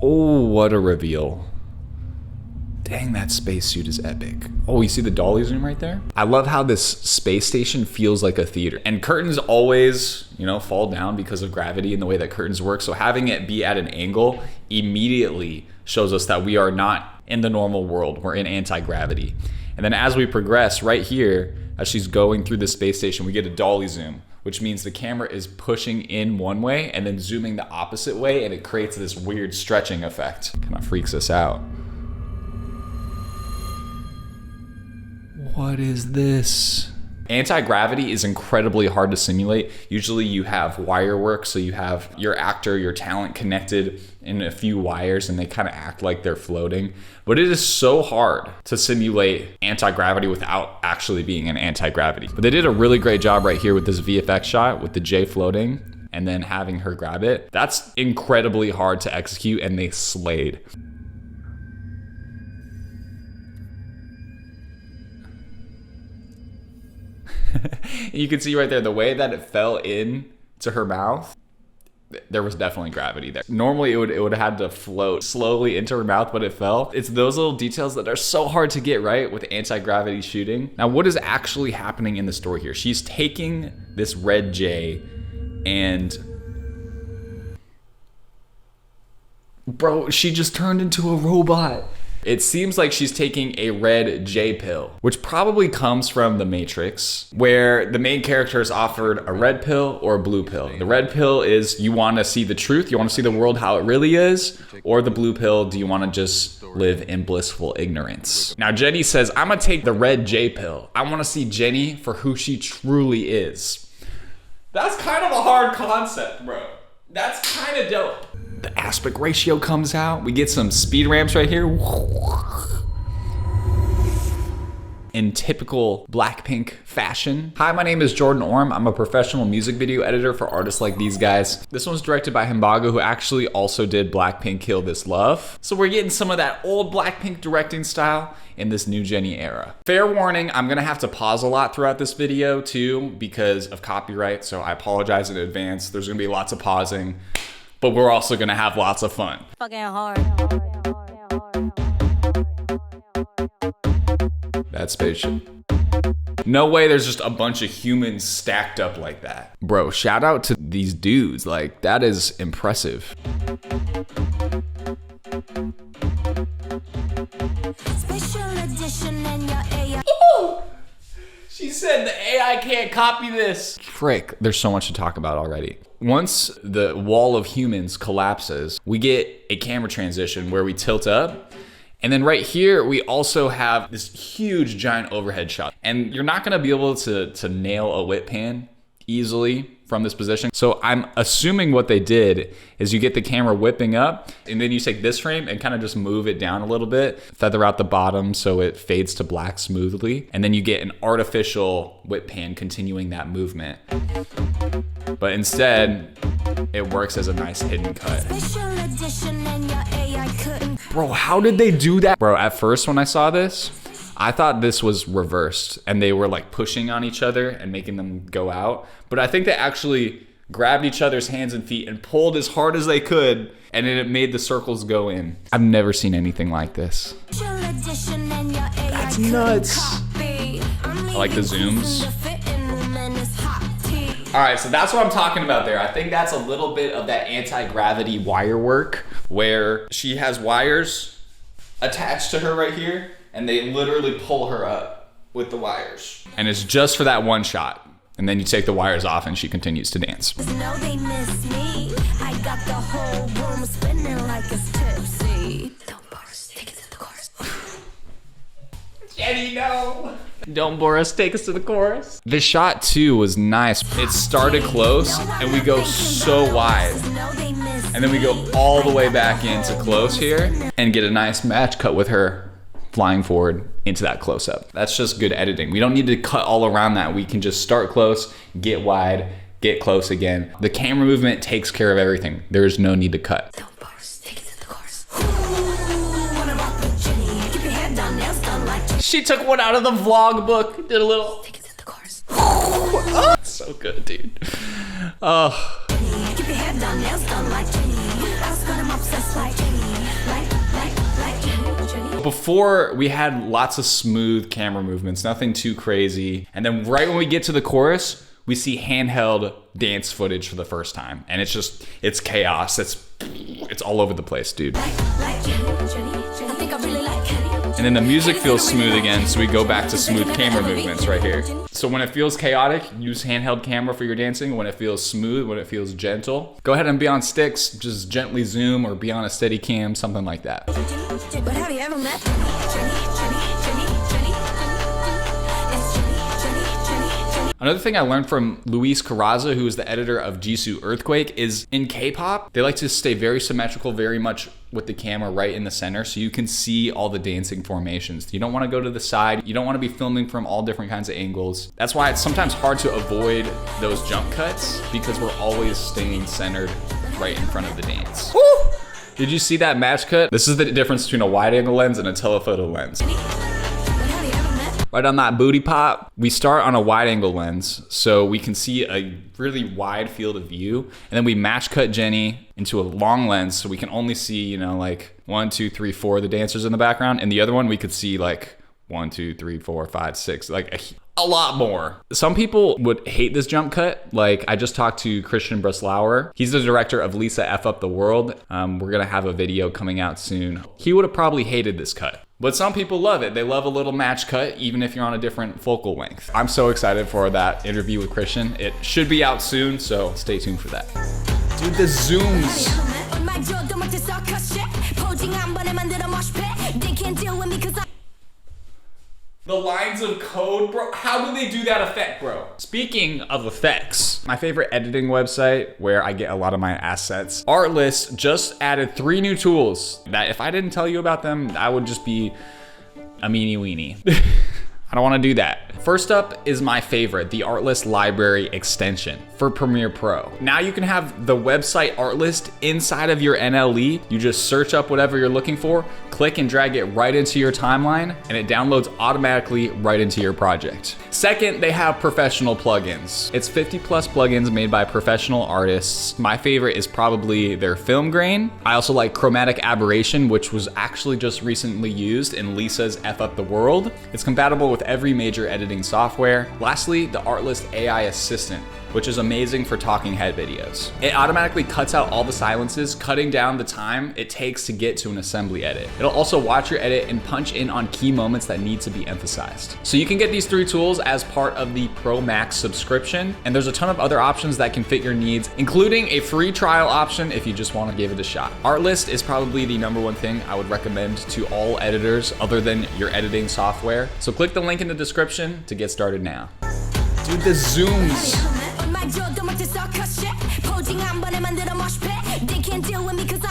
Oh, what a reveal. Dang, that spacesuit is epic. Oh, you see the dolly zoom right there? I love how this space station feels like a theater. And curtains always, you know, fall down because of gravity and the way that curtains work. So having it be at an angle immediately shows us that we are not in the normal world. We're in anti-gravity. And then as we progress right here, as she's going through the space station, we get a dolly zoom, which means the camera is pushing in one way and then zooming the opposite way, and it creates this weird stretching effect. Kind of freaks us out. What is this? Anti-gravity is incredibly hard to simulate. Usually you have wire work, so you have your actor, your talent connected in a few wires and they kind of act like they're floating. But it is so hard to simulate anti-gravity without actually being an anti-gravity. But they did a really great job right here with this VFX shot with the J floating and then having her grab it. That's incredibly hard to execute and they slayed. You can see right there, the way that it fell in to her mouth, there was definitely gravity there. Normally it would have had to float slowly into her mouth, but it fell. It's those little details that are so hard to get right with anti-gravity shooting. Now, what is actually happening in the story here? She's taking this red J and bro, she just turned into a robot. It seems like she's taking a red J pill, which probably comes from The Matrix, where the main character is offered a red pill or a blue pill. The red pill is you want to see the truth, you want to see the world how it really is, or the blue pill, do you want to just live in blissful ignorance? Now, Jenny says, I'm gonna take the red J pill. I want to see Jenny for who she truly is. That's kind of a hard concept, bro. That's kind of dope. The aspect ratio comes out. We get some speed ramps right here. In typical Blackpink fashion. Hi, my name is Jordan Orm. I'm a professional music video editor for artists like these guys. This one's directed by Himbaga, who actually also did Blackpink Kill This Love. So we're getting some of that old Blackpink directing style in this new Jennie era. Fair warning, I'm gonna have to pause a lot throughout this video too because of copyright, so I apologize in advance. There's gonna be lots of pausing, but we're also gonna have lots of fun. Fucking hard. That spaceship. No way there's just a bunch of humans stacked up like that. Bro, shout out to these dudes. Like, that is impressive. Special edition and your AI. Ooh! She said the AI can't copy this. Frick, there's so much to talk about already. Once the wall of humans collapses, we get a camera transition where we tilt up. And then right here, we also have this huge giant overhead shot. And you're not gonna be able to nail a whip pan easily from this position. So I'm assuming what they did is you get the camera whipping up and then you take this frame and kind of just move it down a little bit, feather out the bottom so it fades to black smoothly. And then you get an artificial whip pan continuing that movement. But instead, it works as a nice hidden cut. Bro, how did they do that? Bro, at first when I saw this, I thought this was reversed and they were like pushing on each other and making them go out. But I think they actually grabbed each other's hands and feet and pulled as hard as they could, and then it made the circles go in. I've never seen anything like this. That's nuts. I like the zooms. All right, so that's what I'm talking about there. I think that's a little bit of that anti-gravity wire work where she has wires attached to her right here and they literally pull her up with the wires. And it's just for that one shot. And then you take the wires off and she continues to dance. No, they miss me. I got the whole room spinning like it's tipsy. Don't bore us, take it to the chorus. Jennie, no. Don't bore us, take us to the chorus. The shot too was nice. It started close and we go so wide. And then we go all the way back into close here and get a nice match cut with her flying forward into that close up. That's just good editing. We don't need to cut all around that. We can just start close, get wide, get close again. The camera movement takes care of everything. There is no need to cut. Don't bore us, take it to the chorus. She took one out of the vlog book, did a little. Take it to the chorus. Oh, so good, dude. Oh. Keep your head down, nails done like Jennie. I'm obsessed like Jennie. Before, we had lots of smooth camera movements, nothing too crazy. And then right when we get to the chorus, we see handheld dance footage for the first time. And it's chaos. It's all over the place, dude. And then the music feels smooth again, so we go back to smooth camera movements right here. So when it feels chaotic, use handheld camera for your dancing. When it feels smooth, when it feels gentle, go ahead and be on sticks, just gently zoom or be on a steady cam, something like that. But have you ever met Another thing I learned from Luis Carraza, who is the editor of Jisoo Earthquake, is in K-pop, they like to stay very symmetrical, very much with the camera right in the center, so you can see all the dancing formations. You don't want to go to the side. You don't want to be filming from all different kinds of angles. That's why it's sometimes hard to avoid those jump cuts, because we're always staying centered right in front of the dance. Woo! Did you see that match cut? This is the difference between a wide angle lens and a telephoto lens. Right on that booty pop, we start on a wide angle lens so we can see a really wide field of view. And then we match cut Jennie into a long lens so we can only see, you know, like 1, 2, 3, 4 of the dancers in the background. And the other one, we could see like 1, 2, 3, 4, 5, 6, like a lot more. Some people would hate this jump cut. Like I just talked to Christian Breslauer. He's the director of Lisa F Up the World. We're gonna have a video coming out soon. He would have probably hated this cut. But some people love it. They love a little match cut, even if you're on a different focal length. I'm so excited for that interview with Christian. It should be out soon, so stay tuned for that. Dude, the zooms. The lines of code, bro. How do they do that effect, bro? Speaking of effects, my favorite editing website where I get a lot of my assets, Artlist, just added 3 new tools that if I didn't tell you about them, I would just be a meanie weenie. I don't want to do that. First up is my favorite, the Artlist Library extension for Premiere Pro. Now you can have the website Artlist inside of your NLE. You just search up whatever you're looking for, click and drag it right into your timeline, and it downloads automatically right into your project. Second, they have professional plugins. It's 50 plus plugins made by professional artists. My favorite is probably their film grain. I also like chromatic aberration, which was actually just recently used in Lisa's F Up the World. It's compatible with every major editing software. Lastly, the Artlist AI Assistant, which is amazing for talking head videos. It automatically cuts out all the silences, cutting down the time it takes to get to an assembly edit. It'll also watch your edit and punch in on key moments that need to be emphasized. So you can get these 3 tools as part of the Pro Max subscription, and there's a ton of other options that can fit your needs, including a free trial option if you just want to give it a shot. Artlist is probably the #1 thing I would recommend to all editors other than your editing software. So click the link in the description to get started now. Dude, the zooms.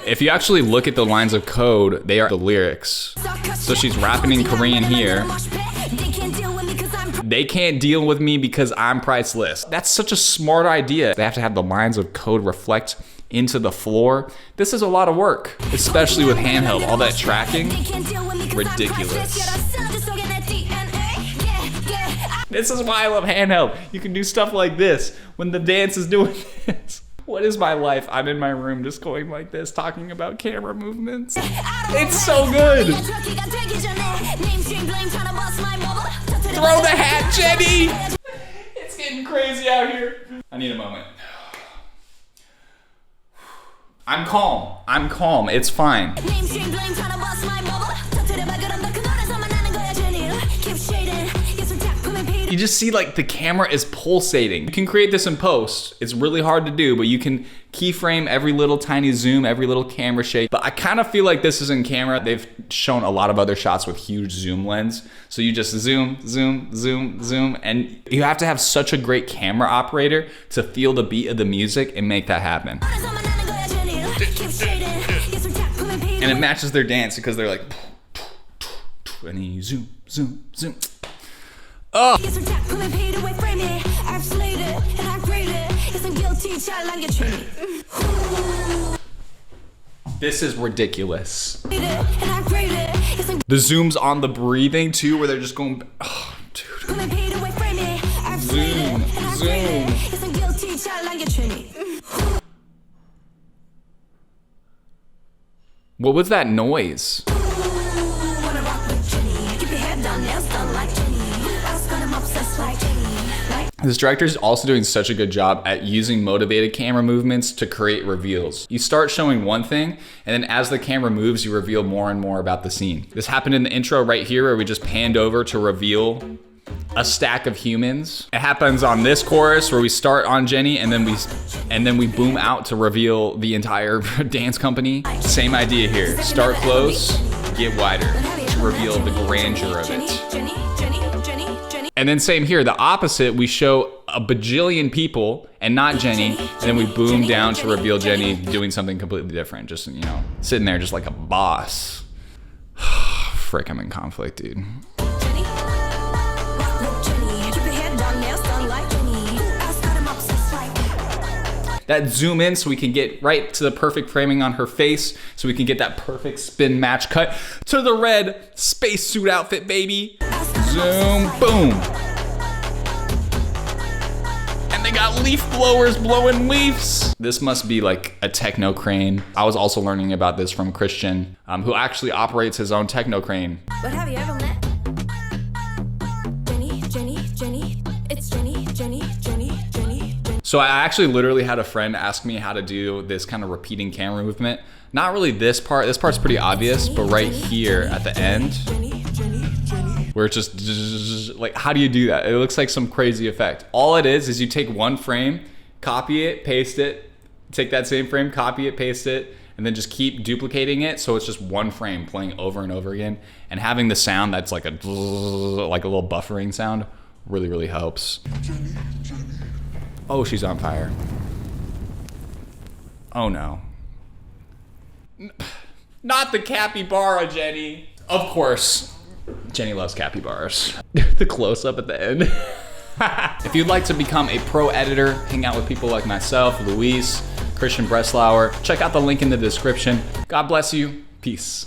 If you actually look at the lines of code, they are the lyrics. So she's rapping in Korean here. They can't deal with me because I'm priceless. That's such a smart idea. They have to have the lines of code reflect into the floor. This is a lot of work, especially with handheld. All that tracking, ridiculous. This is why I love handheld. You can do stuff like this when the dance is doing this. What is my life? I'm in my room just going like this, talking about camera movements. It's so good. Throw the hat, Jennie. It's getting crazy out here. I need a moment. I'm calm. I'm calm. It's fine. You just see like the camera is pulsating. You can create this in post. It's really hard to do, but you can keyframe every little tiny zoom, every little camera shake. But I kind of feel like this is in camera. They've shown a lot of other shots with huge zoom lens. So you just zoom, zoom, zoom, zoom, and you have to have such a great camera operator to feel the beat of the music and make that happen. And it matches their dance because they're like, and then you zoom, zoom, zoom. Oh. This is ridiculous. The zooms on the breathing too, where they're just going, oh, dude. Zoom, zoom. What was that noise? This director is also doing such a good job at using motivated camera movements to create reveals. You start showing one thing, and then as the camera moves, you reveal more and more about the scene. This happened in the intro right here where we just panned over to reveal a stack of humans. It happens on this chorus where we start on Jennie and then we boom out to reveal the entire dance company. Same idea here. Start close, get wider to reveal the grandeur of it. And then same here, the opposite, we show a bajillion people and not Jennie, and then we boom down to reveal Jennie doing something completely different. Just, you know, sitting there just like a boss. Frick, I'm in conflict, dude. That zoom in so we can get right to the perfect framing on her face, so we can get that perfect spin match cut to the red spacesuit outfit, baby. Zoom, boom. And they got leaf blowers blowing leaves. This must be like a techno crane. I was also learning about this from Christian, who actually operates his own techno crane. But have you ever met Jennie? It's Jennie. So I actually literally had a friend ask me how to do this kind of repeating camera movement. Not really this part. This part's pretty obvious, but right here at the end, where it's just like, how do you do that? It looks like some crazy effect. All it is you take one frame, copy it, paste it, take that same frame, copy it, paste it, and then just keep duplicating it so it's just one frame playing over and over again. And having the sound that's like a little buffering sound really, really helps. Oh, she's on fire. Oh no. Not the capybara, Jennie. Of course, Jennie loves capybaras. The close-up at the end. If you'd like to become a pro editor, hang out with people like myself, Luis, Christian Breslauer, check out the link in the description. God bless you. Peace.